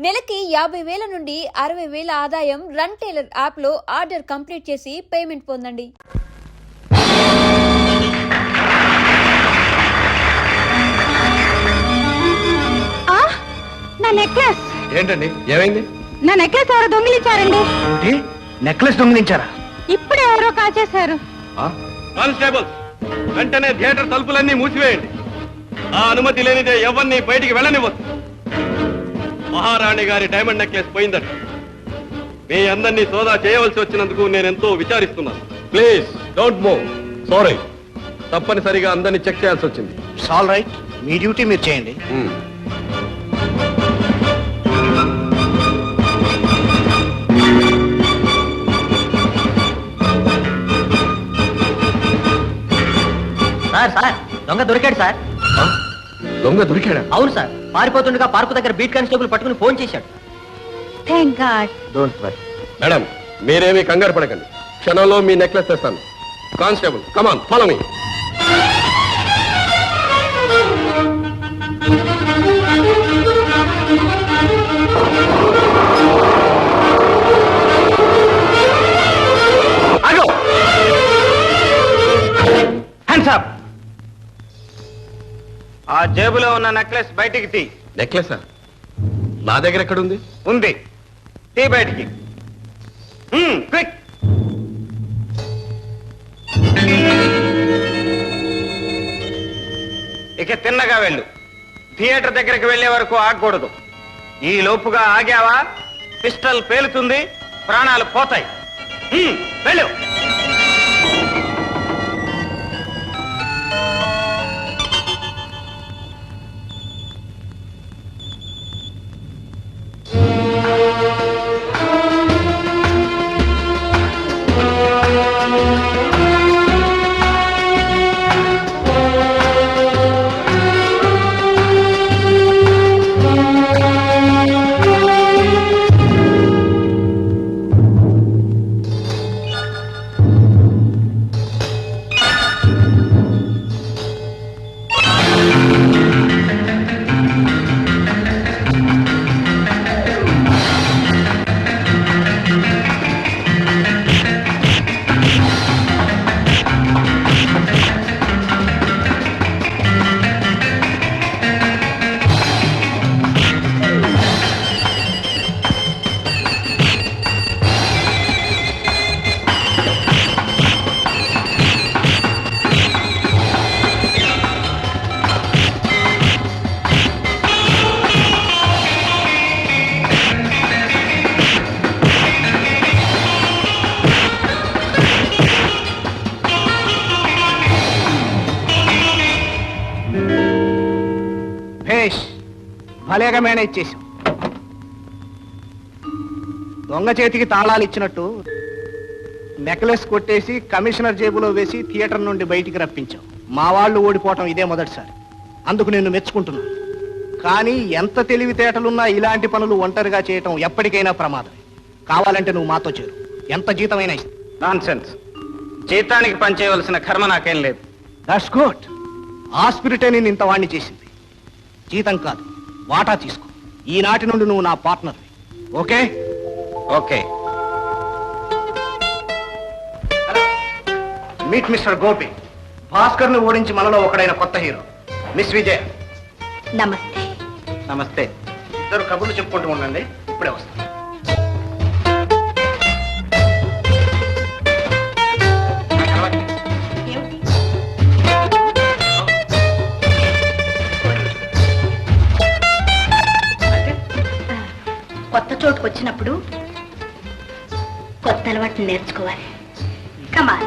నెలకి 50,000 నుండి 60,000 ఆదాయం రన్ టైలర్ యాప్లో ఆర్డర్ కంప్లీట్ చేసి పేమెంట్ పొందండి. నా నెక్లెస్ ఏంటండి ఏమైంది? నా నెక్లెస్ ఎవరో దొంగిలించారండి. నెక్లెస్ దొంగిలించారా? ఇప్పుడే ఎవరో కాచేశారు. కానిస్టేబుల్స్, వెంటనే థియేటర్ తలుపులన్నీ మూసివేయండి. ఆ అనుమతి లేనిదే ఎవరిని బయటికి వెళ్ళనివ్వద్దు. మహారాణి గారి డైమండ్ నెక్లెస్ పోయిందట. మీ అందరినీ సోదా చేయవలసి వచ్చినందుకు నేనెంతో విచారిస్తున్నాను. Please don't move. సారీ, తప్పనిసరిగా అందరినీ చెక్ చేయాల్సి వచ్చింది. ఆల్ రైట్, మీ డ్యూటీ మీరు చేయండి. సార్ దొంగ దొరికాడు సార్. దొంగ దొరికాడా? అవును సార్, పారిపోతుండగా పార్కు దగ్గర బీట్ కానిస్టేబుల్ పట్టుకుని ఫోన్ చేశాడు. Thank God. Don't worry. Madam, మీరేమీ కంగారు పడకండి. క్షణంలో మీ నెక్లెస్ తెస్తాను. కానిస్టేబుల్, కమాన్, ఫాలో మీ. ఆ జేబులో ఉన్న నెక్లెస్ బయటికి తీ. నెక్లెసా? నా దగ్గర ఎక్కడుంది? ఉంది, తీ బయటికి. క్విక్. ఇక తిన్నగా వెళ్ళు. థియేటర్ దగ్గరికి వెళ్లే వరకు ఆగకూడదు. ఈ లోపుగా ఆగావా పిస్టల్ పేలుతుంది, ప్రాణాలు పోతాయి. వెళ్ళు. భలేగా మేనేజ్ చేశాం. దొంగ చేతికి తాళాలు ఇచ్చినట్టు నెక్లెస్ కొట్టేసి కమిషనర్ జేబులో వేసి థియేటర్ నుండి బయటికి రప్పించాం. మా వాళ్ళు ఓడిపోవటం ఇదే మొదటిసారి. అందుకు నేను మెచ్చుకుంటున్నాను. కానీ ఎంత తెలివితేటలున్నా ఇలాంటి పనులు ఒంటరిగా చేయటం ఎప్పటికైనా ప్రమాదం. కావాలంటే నువ్వు మాతో చేరు, ఎంత జీతమైనా ఇస్తాను. నాన్సెన్స్. జీతానికి పనిచేయవలసిన కర్మ నాకేం లేదు. That's good. ఆ స్పిరిటే నేను ఇంత వాణ్ణి చేసింది. జీతం కాదు, వాటా తీసుకో. ఈనాటి నుండి నువ్వు నా partner. Okay? Okay. Meet mister Gopi. Bhaskar ను ఓడించి మనలో ఒకడైన కొత్త హీరో మిస్ విజయ్. నమస్తే. నమస్తే. ఇద్దరు కబుర్లు చెప్పుకుంటూ ఉండండి, ఇప్పుడే వస్తాను. కొత్త చోటుకు వచ్చినప్పుడు కొత్త అలవాటు నేర్చుకోవాలి. కమాన్.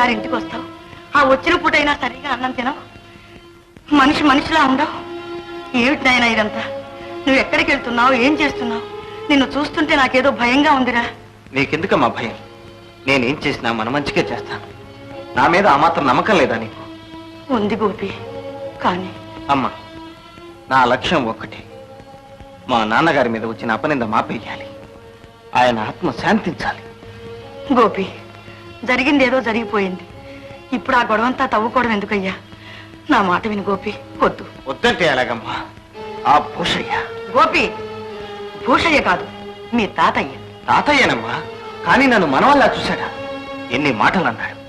ఒక్కసారి ఇంటికి వస్తావు, ఆ వచ్చిన పూటైనా సరిగా అన్నం తినవు, మనిషి మనిషిలా ఉండవు. ఏమిటి నాయనా ఇదంతా? నువ్వు ఎక్కడికి వెళ్తున్నావు, ఏం చేస్తున్నావు? నిన్ను చూస్తుంటే నాకేదో భయంగా ఉందిరా. నీకెందుకమ్మా భయం? నేనేం చేసినా మన మంచిగా చేస్తాను. నా మీద ఆ మాత్రం నమ్మకం లేదా నీకు? ఉంది గోపి, కానీ అమ్మా, నా లక్ష్యం ఒక్కటే. మా నాన్నగారి మీద వచ్చిన అపనింద మాపేయాలి. ఆయన ఆత్మ శాంతించాలి. గోపి, జరిగింది ఏదో జరిగిపోయింది. ఇప్పుడు ఆ గొడవంతా తవ్వుకోవడం ఎందుకయ్యా? నా మాట విను గోపి, వద్దు. వద్దంటే ఎలాగమ్మా? ఆ భూషయ్య. గోపి, భూషయ్య కాదు, మీ తాతయ్య. తాతయ్యనమ్మా, కానీ నన్ను మనవల్లా చూశాడా? ఎన్ని మాటలు అన్నాడు.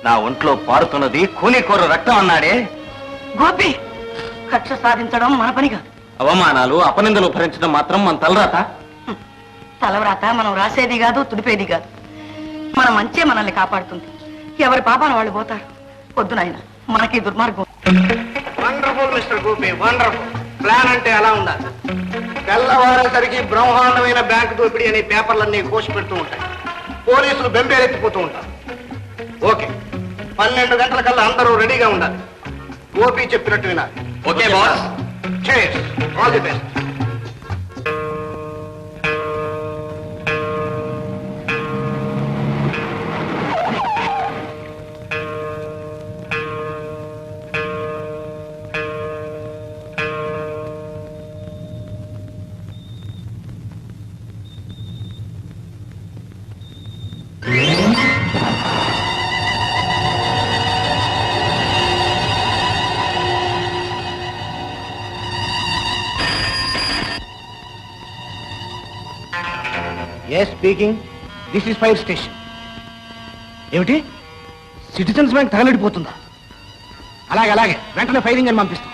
నా ఒంట్లో పారుతున్నది కూనికోర రక్తం అన్నాడే. గోపి, కక్ష సాధించడం మన పని కాదు. అవమానాలు అపనిందలు భరించడం మాత్రం మన తలరాత. తలవ్రాత మనం రాసేది కాదు, తుడిపేది కాదు. మన మంచే మనల్ని కాపాడుతుంది. ఎవరి పాపాన వాళ్ళు పోతారు. వద్దు నాయన, మనకి దుర్మార్గం. Wonderful mister Gopi, wonderful. Plan అంటే అలా ఉండాలి. తెల్లవారేసరికి బ్రహ్మాండమైన బ్యాంకు దోపిడీ అనే పేపర్లన్నీ కోసి పెడుతూ ఉంటాయి. పోలీసులు బెంబేలెత్తిపోతూ ఉంటారు. ఓకే, 12 గంటలకల్లా అందరూ రెడీగా ఉండాలి. గోపి చెప్పినట్టు వినాలి. Okay boss. Cheers. All the best. Yes, speaking. This is fire station. ఏమిటి? సిటిజన్స్ బ్యాంక్ తగలడిపోతుందా? అలాగే అలాగే, వెంటనే ఫైరింగ్ అని పంపిస్తాం.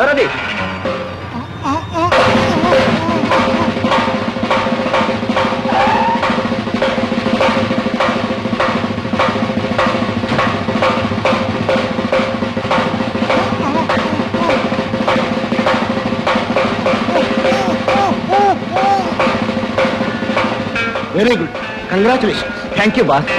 ఎవరది? Very good, congratulations. Thank you boss.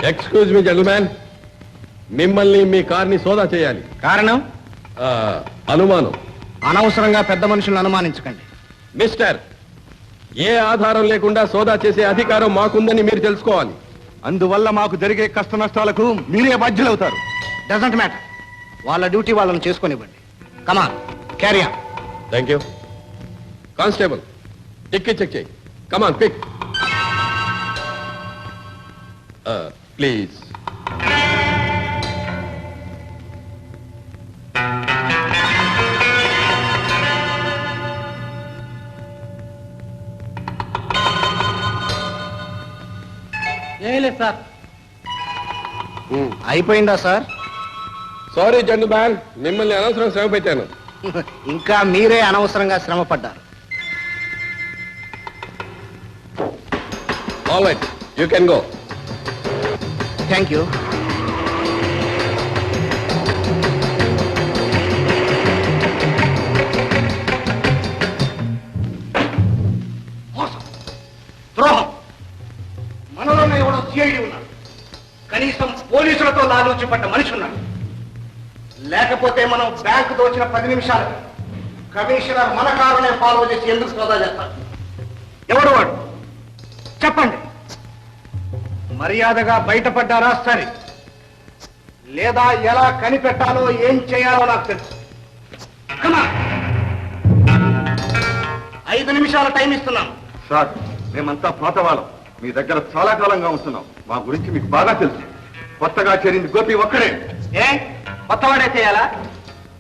Excuse me gentlemen, మిమ్మల్ని మీ కార్ని సోదా చేయాలి. కారణం? అనుమానం. అనవసరంగా పెద్ద మనుషులను అనుమానించకండి. మిస్టర్, ఏ ఆధారం లేకుండా సోదా చేసే అధికారం మాకుందని మీరు తెలుసుకోవాలి. అందువల్ల మాకు జరిగే కష్ట నష్టాలకు మీరే బాధ్యులవుతారు. డజంట్ మ్యాటర్, వాళ్ళ డ్యూటీ వాళ్ళని చేసుకొనివ్వండి. Come on, carry on. Thank you. Constable, ticket check చేయి. Come on, pick. ప్లీజ్. సార్ అయిపోయిందా సార్? సారీ జెంటిల్మెన్, మిమ్మల్ని అనవసరం శ్రమ పెట్టాను. ఇంకా మీరే అనవసరంగా శ్రమ పడ్డారు. All right, you can go. Thank you. మనలోనే ఎవడో సిఐడి ఉన్నాడు. కనీసం పోలీసులతో లాలూచి పడ్డ మనిషి ఉన్నాడు. లేకపోతే మనం బ్యాంకు దోచిన 10 నిమిషాలకు కమిషనర్ మన కారునే ఫాలో చేసి ఎందుకు సోదా చేస్తాడు? ఎవడు వాడు చెప్పండి. మర్యాదగా బయటపడ్డారా సరే, లేదా ఎలా కనిపెట్టాలో ఏం చేయాలో నాకు తెలుసు. Come on. 5 నిమిషాల టైం ఇస్తున్నాం. సార్, మేమంతా పాతవాళ్ళం. మీ దగ్గర చాలా కాలంగా ఉంటున్నాం. మా గురించి మీకు బాగా తెలుసు. కొత్తగా చేరింది గోపి ఒక్కడే. ఏ కొత్తవాడే చేయాలా?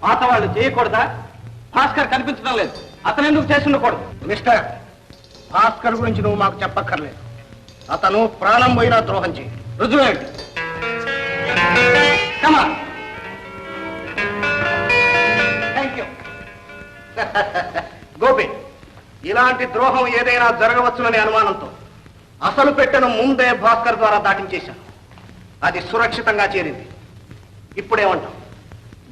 పాతవాళ్ళు చేయకూడదా? భాస్కర్ కనిపించడం లేదు, అతను ఎందుకు చేసి ఉండకూడదు? మిస్టర్, భాస్కర్ గురించి నువ్వు మాకు చెప్పక్కర్లేదు. అతను ప్రాణం పోయినా ద్రోహం చేయి. రుజువేంటి? కమా. Thank you. గోపి, ఇలాంటి ద్రోహం ఏదైనా జరగవచ్చుననే అనుమానంతో అసలు పెట్టెను ముందే భాస్కర్ ద్వారా దాటించేశాను. అది సురక్షితంగా చేరింది. ఇప్పుడేమంటావు?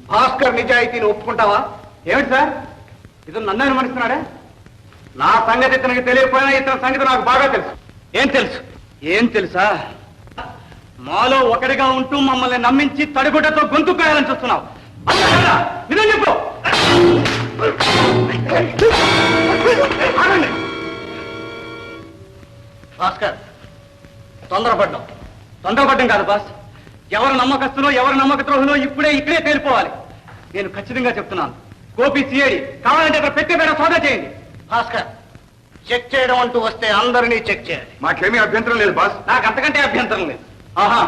భాస్కర్ నిజాయితీని ఒప్పుకుంటావా? ఏమిటి సార్, ఇతను నన్ను అనుమానిస్తున్నాడే? నా సంగతి ఇతనికి తెలియకపోయినా ఇతని సంగతి నాకు బాగా తెలుసు. ఏం తెలుసు? ఏం తెలుసా? మాలో ఒకటిగా ఉంటూ మమ్మల్ని నమ్మించి తడిగుడ్డతో గొంతు కాయాలని చూస్తున్నావు. నిజం చెప్పు. ఆగండి. భాస్కర్, తొందరపడ్డావు. తొందరపడ్డం కాదు బాస్, ఎవరు నమ్మకస్తులో ఎవరు నమ్మక ద్రోహులో ఇక్కడే తేలిపోవాలి. నేను ఖచ్చితంగా చెప్తున్నాను, గోపి సిఐడి. కావాలంటే అక్కడ పెట్టే పేడ సోదా చేయండి. భాస్కర్, చెక్ చేయడం అంటూ వస్తే అందరినీ చెక్ చేయాలి. మాకేమీ అభ్యంతరం లేదు బాస్. నాకు అంతకంటే అభ్యంతరం లేదు. ఆహా,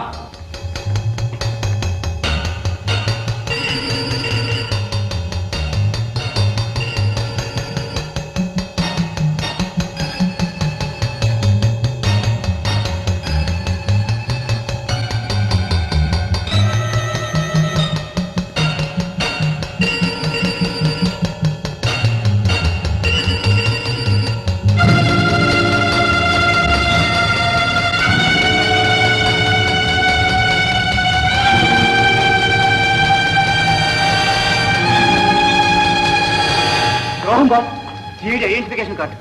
రోహన్ బాబు, సిఐడి ఐడెంటిఫికేషన్ కార్డు.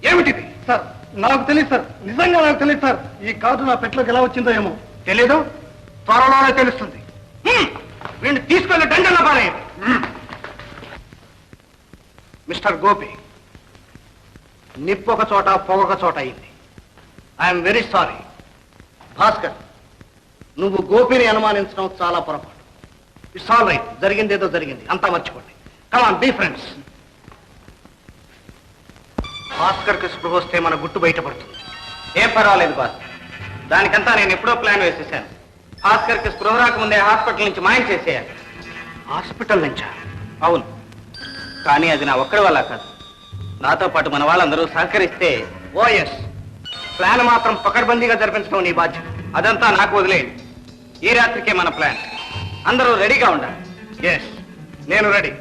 ఏమిటిది? సార్ నాకు తెలియదు సార్, నిజంగా నాకు తెలియదు సార్. ఈ కార్డు నా పెట్లోకి ఎలా వచ్చిందో ఏమో. తెలీదు? త్వరలోనే తెలుస్తుంది. వీడిని తీసుకెళ్ళి దండన పారేయండి. మిస్టర్ గోపి, నిప్పొక చోట పొగొక చోట అయింది. I'm very sorry. భాస్కర్, నువ్వు గోపిని అనుమానించడం చాలా పొరపాటు. It's all right. జరిగింది ఏదో జరిగింది, అంతా మర్చిపోండి. Come on, be friends. భాస్కర్కి స్పృహ వస్తే మన గుట్టు బయటపడుతుంది. ఏం పర్వాలేదు బాస్, దానికంతా నేను ఎప్పుడో ప్లాన్ వేసేసాను. భాస్కర్కి స్పృహ రాకముందే హాస్పిటల్ నుంచి మాయం చేసేయాలి. హాస్పిటల్ నుంచా? అవును, కానీ అది నా ఒక్కడి వల్ల కాదు. నాతో పాటు మన వాళ్ళందరూ సహకరిస్తే. ఓ ఎస్, ప్లాన్ మాత్రం పకడ్బందీగా జరిపించడం నీ బాధ్యత. అదంతా నాకు వదిలేయండి. ఈ రాత్రికే మన ప్లాన్. అందరూ రెడీగా ఉండాలి. ఎస్, నేను రెడీ.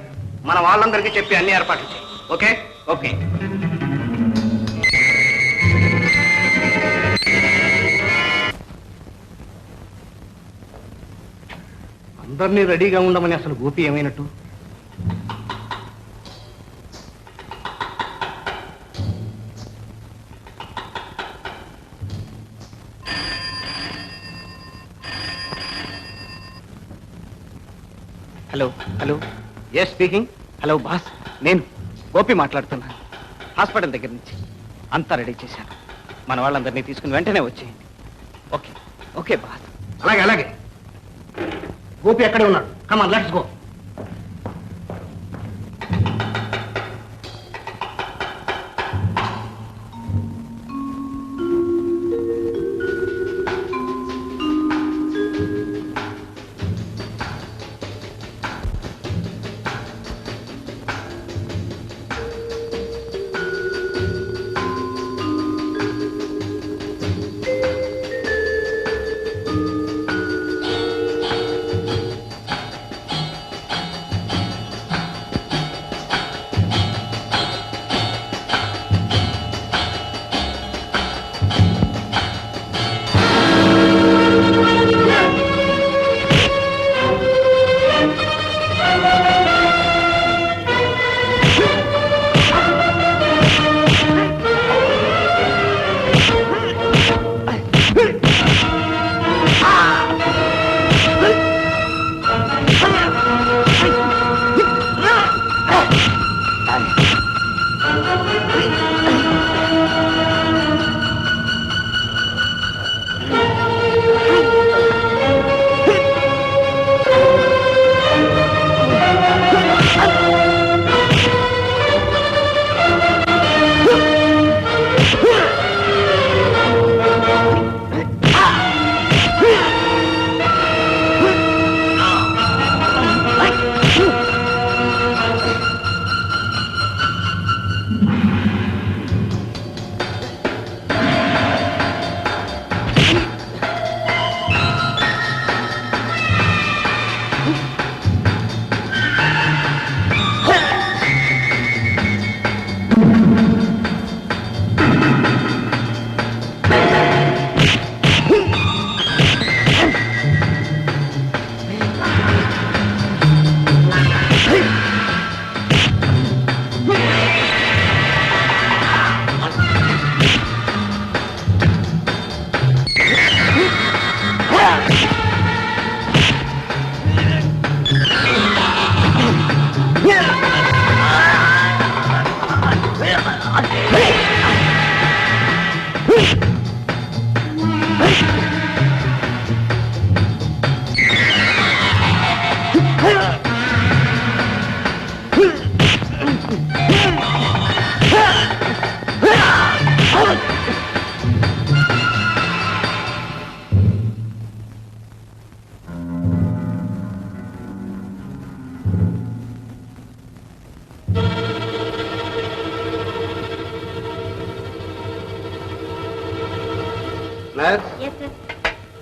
మన వాళ్ళందరికీ చెప్పి అన్ని ఏర్పాట్లు చేయి. ఓకే? ఓకే. అందరినీ రెడీగా ఉండమని అసలు గోపి ఏమైనట్టు? Hello hello. Yes, speaking. Hello boss, నేను గోపి మాట్లాడుతున్నాను. హాస్పిటల్ దగ్గర నుంచి అంతా రెడీ చేశాను. మన వాళ్ళందరినీ తీసుకుని వెంటనే వచ్చేయండి. Okay okay boss. అలాగే అలాగే. గోపి ఎక్కడే ఉన్నాడు. కమాన్, లెట్స్ గో.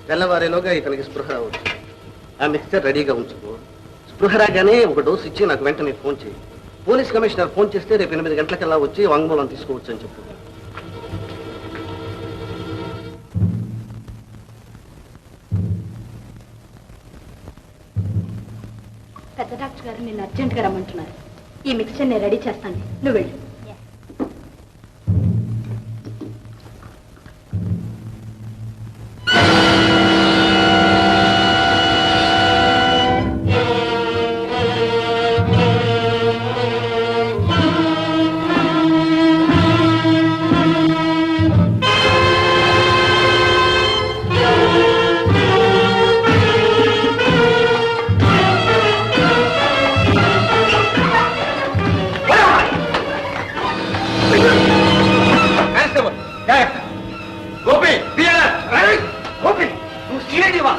తెల్లవారేలోగా ఇతనికి స్పృహ రావచ్చు. ఆ మిక్స్చర్ రెడీగా ఉంచుకో. స్పృహ రాగానే ఒక డోసు ఇచ్చి నాకు వెంటనే ఫోన్ చేయి. పోలీస్ కమిషనర్ ఫోన్ చేస్తే రేపు 8 గంటలకల్లా వచ్చి వాంగ్మూలం తీసుకోవచ్చు అని చెప్పు. పెద్ద డాక్టర్ గారు నిన్ను అర్జెంట్గా రమ్మంటున్నారు. ఈ మిక్స్చర్ నేను రెడీ చేస్తాను, నువ్వు వెళ్ళు. గోపి గోపి నువ్వు సీనియర్వా?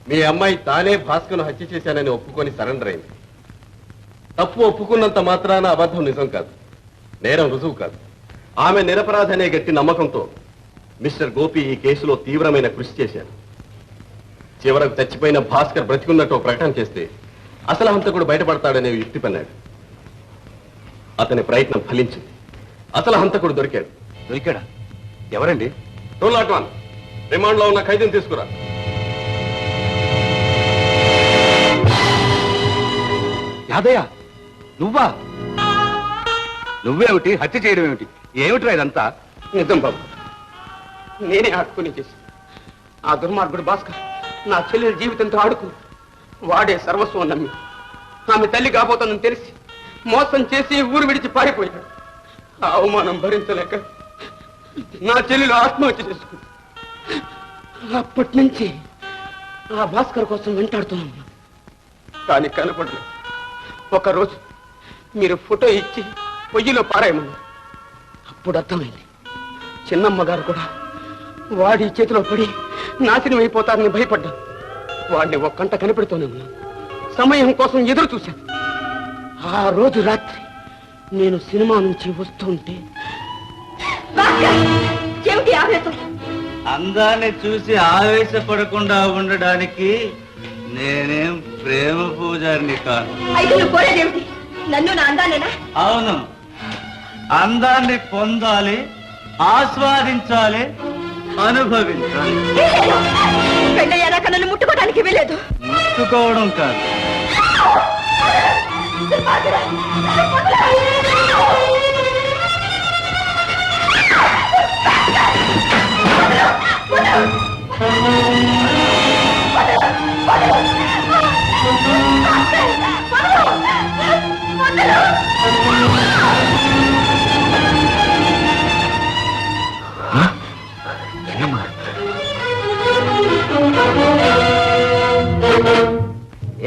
మీ అమ్మాయి తానే భాస్కర్ను హత్య చేశానని ఒప్పుకొని సరెండర్ అయింది. తప్పు ఒప్పుకున్నంత మాత్రాన అబద్ధం నిజం కాదు, నేరం రుజువు కాదు. ఆమె నిరపరాధనే గట్టి నమ్మకంతో మిస్టర్ గోపి ఈ కేసులో తీవ్రమైన కృషి చేశారు. చివరకు చచ్చిపోయిన భాస్కర్ బ్రతికున్నట్టు ప్రకటన చేస్తే అసలు హంతకుడు బయటపడతాడనే యుక్తి పన్నాడు. అతని ప్రయత్నం ఫలించింది. అసలు హంతకుడు దొరికాడు. దొరికాడా? ఎవరండి? 201 రిమాండ్ లో ఉన్న ఖైదీని తీసుకురా. యాదయ్య, నువ్వా? నువ్వేమిటి హత్య చేయడం ఏమిటి? ఏమిట్రా ఇదంతా? నిజం బాబు, నేనే ఆడుకుని చేసి ఆ దుర్మార్గుడు భాస్కర్ నా చెల్లెల జీవితంతో ఆడుకు వాడే సర్వస్వం నమ్మి ఆమె తల్లి కాబోతుందని తెలిసి మోసం చేసి ఊరు విడిచి పారిపోయాడు. ఆ అవమానం భరించలేక నా చెల్లెలు ఆత్మహత్య చేసుకుంది. అప్పటి నుంచి ఆ భాస్కర్ కోసం వెంటాడుతున్నాను, కానీ కనపడలేదు. ఒకరోజు మీరు ఫోటో ఇచ్చి పొయ్యిలో పారాయమన్నారు. అప్పుడు అర్థమైంది, చిన్నమ్మ గారు కూడా వాడి చేతిలో పడి నాశనం అయిపోతారని భయపడ్డాను. వాడిని ఒక్కంట కనిపెడుతూనే ఉన్నాను. సమయం కోసం ఎదురు చూశాను. ఆ రోజు రాత్రి నేను సినిమా నుంచి వస్తుంటే అందాన్ని చూసి ఆవేశపడకుండా ఉండడానికి నేనేం ప్రేమ పూజారిని కాను. నన్ను నా అందానేనా? అవును, అందాన్ని పొందాలి, ఆస్వాదించాలి, అనుభవించాలి. పెళ్ళయ్యాక నన్ను ముట్టుకోవడానికి వీలేదు. ముట్టుకోవడం కాదు,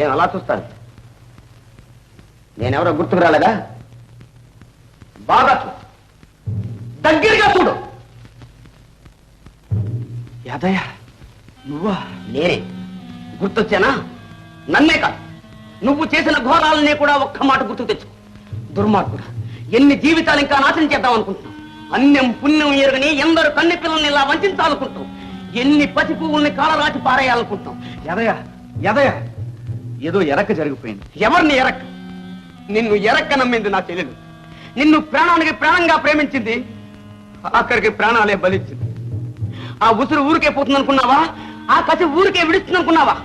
ఏం అలా చూస్తాను? నేనెవరో గుర్తుకు రాలేదా? బాగా చూడు, దగ్గరగా చూడు. యాదయ్య, నువ్వా? నేనే. గుర్తొచ్చానా? నన్నే కాదు, నువ్వు చేసిన ఘోరాలనే కూడా ఒక్క మాట గుర్తు తెచ్చు. దుర్మార్గుడు, ఎన్ని జీవితాలు ఇంకా నాశనం చేద్దాం అనుకుంటున్నావు? అన్యం పుణ్యం ఎరుగని ఎందరు కన్నె పిల్లల్ని ఇలా వంచాలనుకుంటావు? ఎన్ని పసి పువ్వుల్ని కాలరాచి పారేయాలనుకుంటాం? యాదయ్య, యాదయ్య, ఏదో ఎరక్క జరిగిపోయింది. ఎవరిని ఎరక్క? నిన్ను ఎరక్క నమ్మింది నా చెల్లెలు. నిన్ను ప్రాణానికి ప్రాణంగా ప్రేమించింది, ఆఖరికి ప్రాణాలే బలిచ్చింది. ఆ ఉసురు ఊరికే పోతుంది అనుకున్నావా? ఆ కసి ఊరికే విడుస్తుంది అనుకున్నావా?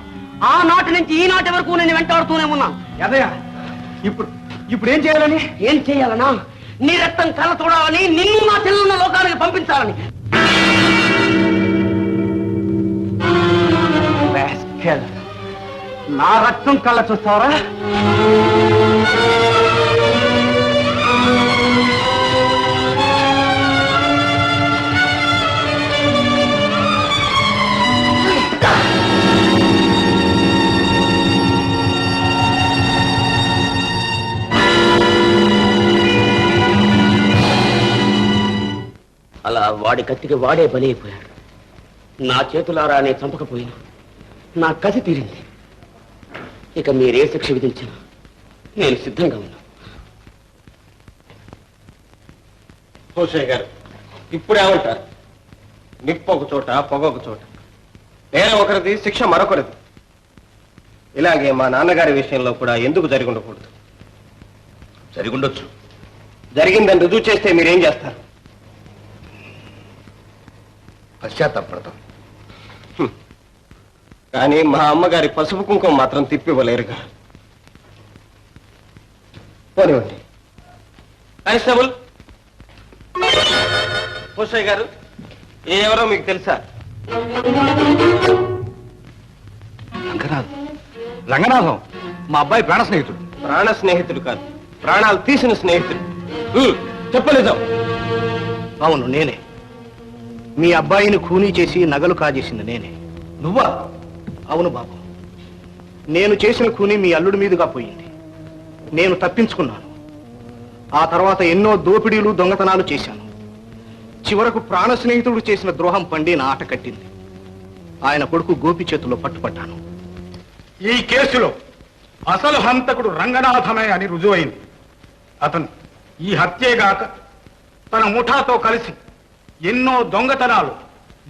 ఆ నాటి నుంచి ఈ నాటి వరకు నేను వెంటాడుతూనే ఉన్నాను. యాదయ్య, ఇప్పుడు ఏం చేయాలని? ఏం చేయాలనా? నీ రక్తం కళ్ళ చూడాలని, నిన్ను నా చెల్లున్న లోకానికి పంపించాలని. నా రక్తం కళ్ళ చూస్తావరా? అలా వాడి కత్తికి వాడే బలి అయిపోయాడు. నా చేతులారా నేను చంపకపోయినా నా కసి తీరింది. ఇక మీరే శిక్ష విధించినా నేను సిద్ధంగా ఉన్నా. హోషయ్య గారు, ఇప్పుడేమంటారు? నిప్పు ఒక చోట, పొగ ఒక చోట. నేరం ఒకరిది, శిక్ష మరొకరిది. ఇలాగే మా నాన్నగారి విషయంలో కూడా ఎందుకు జరిగి ఉండకూడదు? జరిగుండొచ్చు. జరిగిందని రుజువు చేస్తే మీరేం చేస్తారు? పశ్చాత్తాపడతాం. కానీ మా అమ్మగారి పసుపు కుంకుమ మాత్రం తిప్పివ్వలేరుగా. పోనివ్వండి. కానిస్టేబుల్, హోషయ్య గారు, ఎవరో మీకు తెలుసా? రంగనాథం మా అబ్బాయి ప్రాణ స్నేహితుడు. ప్రాణ స్నేహితుడు కాదు, ప్రాణాలు తీసిన స్నేహితుడు. చెప్పలేదాం. అవును, నేనే. మీ అబ్బాయిని ఖూనీ చేసి నగలు కాజేసింది నేనే. నువ్వా? అవును బాబు, నేను చేసిన ఖూనీ మీ అల్లుడి మీదుగా పోయింది. నేను తప్పించుకున్నాను. ఆ తర్వాత ఎన్నో దోపిడీలు, దొంగతనాలు చేశాను. చివరకు ప్రాణ స్నేహితుడు చేసిన ద్రోహం పండి నా ఆట కట్టింది. ఆయన కొడుకు గోపి చేతుల్లో పట్టుపడ్డాను. ఈ కేసులో అసలు హంతకుడు రంగనాథమే అని రుజువైంది. అతను ఈ హత్యేగాక తన ముఠాతో కలిసి ఎన్నో దొంగతనాలు,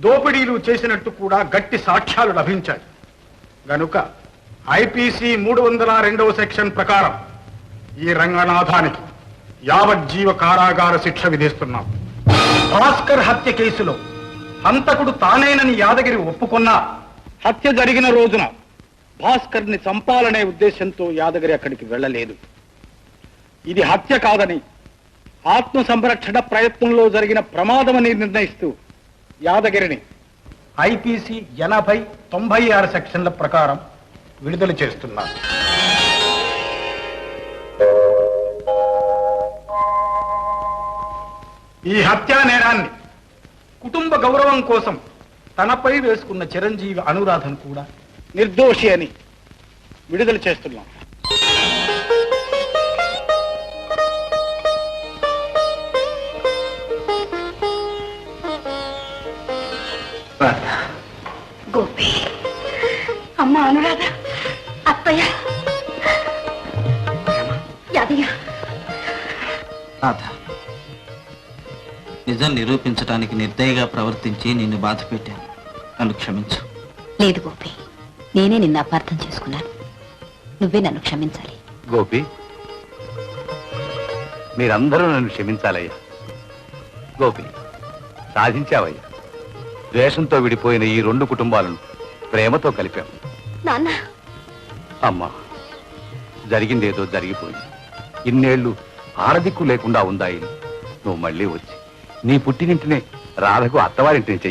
దోపిడీలు చేసినట్టు కూడా గట్టి సాక్ష్యాలు లభించాయి. గనుక ఐపీసీ 302వ సెక్షన్ ప్రకారం ఈ రంగనాథానికి యావజ్జీవ కారాగార శిక్ష విధిస్తున్నాం. భాస్కర్ హత్య కేసులో హంతకుడు తానేనని యాదగిరి ఒప్పుకున్నా, హత్య జరిగిన రోజున భాస్కర్ ని చంపాలనే ఉద్దేశంతో యాదగిరి అక్కడికి వెళ్ళలేదు. ఇది హత్య కాదని, ఆత్మ సంరక్షణ ప్రయత్నంలో జరిగిన ప్రమాదమని నిర్ణయిస్తూ యాదగిరిని ఐపీసీ 80, 96 సెక్షన్ల ప్రకారం విడుదల చేస్తున్నారు. ఈ హత్యా నేరాన్ని కుటుంబ గౌరవం కోసం తనపై వేసుకున్న చిరంజీవి అనురాధను కూడా నిర్దోషి అని విడుదల చేస్తున్నాం. గోపి, అమ్మ అనురాధ, అత్తయ్య, యాదయ్య. నిజం నిరూపించడానికి నిర్దయగా ప్రవర్తించి నిన్ను బాధ పెట్టాను. నన్ను క్షమించు. లేదు గోపి, నేనే నిన్ను అపార్థం చేసుకున్నాను. నువ్వే నన్ను క్షమించాలి. గోపి, మీరందరూ నన్ను క్షమించాలయ్యా. గోపి, సాధించావయ్యా. ద్వేషంతో విడిపోయిన ఈ 2 కుటుంబాలను ప్రేమతో కలిపాం. నాన్న, అమ్మా, జరిగిందేదో జరిగిపోయింది. ఇన్నేళ్లు ఆడదిక్కు లేకుండా ఉందాయి. నువ్వు మళ్ళీ వచ్చి నీ పుట్టినింటినే రాధకు అత్తవారింటిని చెయ్యి.